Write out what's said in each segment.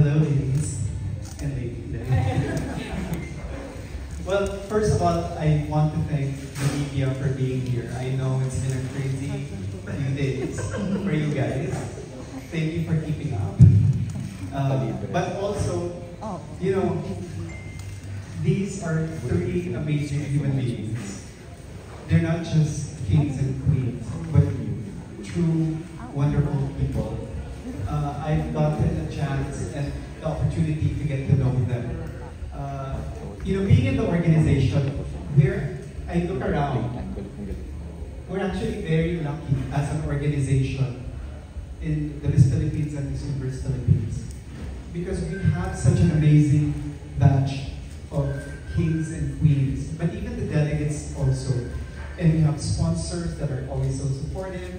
Hello, ladies and ladies. Well, first of all, I want to thank the media for being here. I know it's been a crazy few days for you guys. Thank you for keeping up. But also, you know, these are three amazing human beings. They're not just kings and queens, but true, wonderful people. I've gotten a chance and the opportunity to get to know them. You know, being in the organization, where I look around, we're actually very lucky as an organization in the Miss Philippines and Miss Universe Philippines, because we have such an amazing batch of kings and queens, but even the delegates also. And we have sponsors that are always so supportive,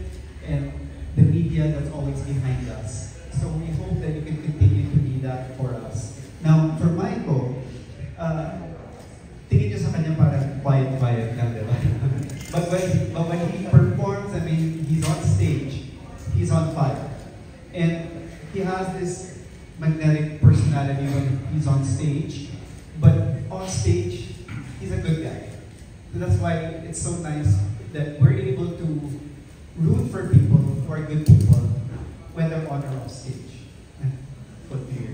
and the media that's always behind us. So we hope that you can continue to be that for us. Now, for Michael, tingin nyo sa kanya parang quiet lang, diba? But when he performs, I mean, he's on stage, he's on fire. And he has this magnetic personality when he's on stage, but on stage, he's a good guy. So that's why it's so nice that we're able to root for people who are good people when they're on or off stage. Good to hear.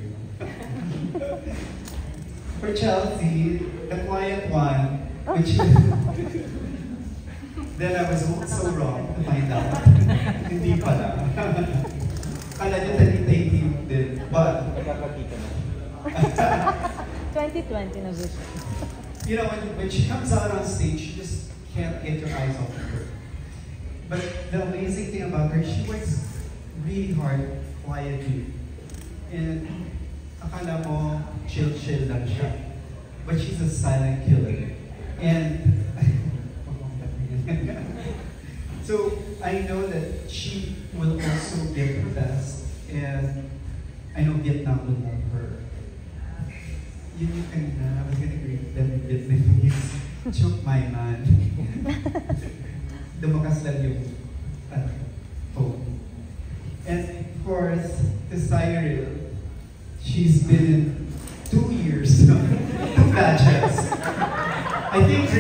For Chelsea, the quiet one, which then I was so wrong to find out. Hindi pala. Kala niyo talitating din, but 2020 na vision. You know, when she comes out on stage, you just can't get your eyes off of her. But the amazing thing about her, she works really hard, quietly. And akala mo, chill lang siya. But she's a silent killer. And so I know that she will also give her best. And I know Vietnam will love her. Yun yung kanina, I was gonna greet them in Vietnamese. Chok my man. Dumakas lang yung phone. And of course, to Cyril, she's been in 2 years, 2 batches. I think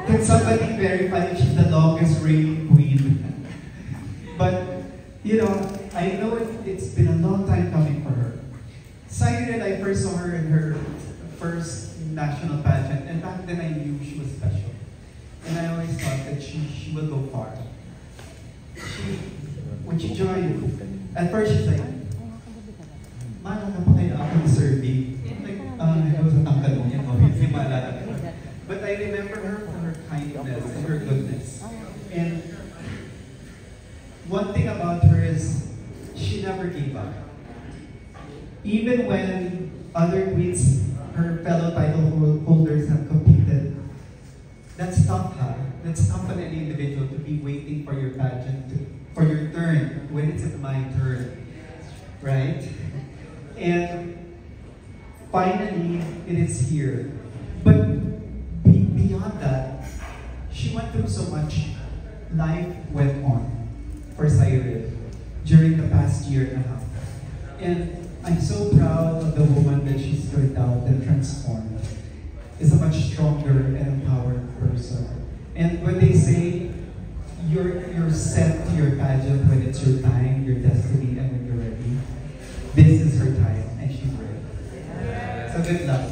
can somebody verify if she's the longest reigning queen? But, you know, I know it's been a long time coming for her. Cyril, I first saw her in her first national pageant, and back then I knew she was special. And I always thought that she will go far. When she joined, at first she's like, "Mala na pa kaya ako serving?" Like, I was a tangkal mo yan, obviously maalala ko. But I remember her for her kindness and her goodness. And one thing about her is, she never gave up. Even when other queens, her fellow title holders have competed, that's tough, huh? That's tough on any individual to be waiting for your pageant, for your turn, when it's my turn, right? And finally, it is here. But beyond that, she went through so much. Life went on for Cyril during the past year and a half. And I'm so proud of the woman that she's turned out and transformed. Is a much stronger and empowered person. And when they say you're sent to your pageant when it's your time, your destiny, and when you're ready, this is her time, and she's ready. So good luck.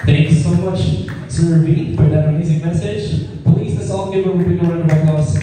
Thanks so much, Sir V, for that amazing message. Please, let's all give her a big round of applause.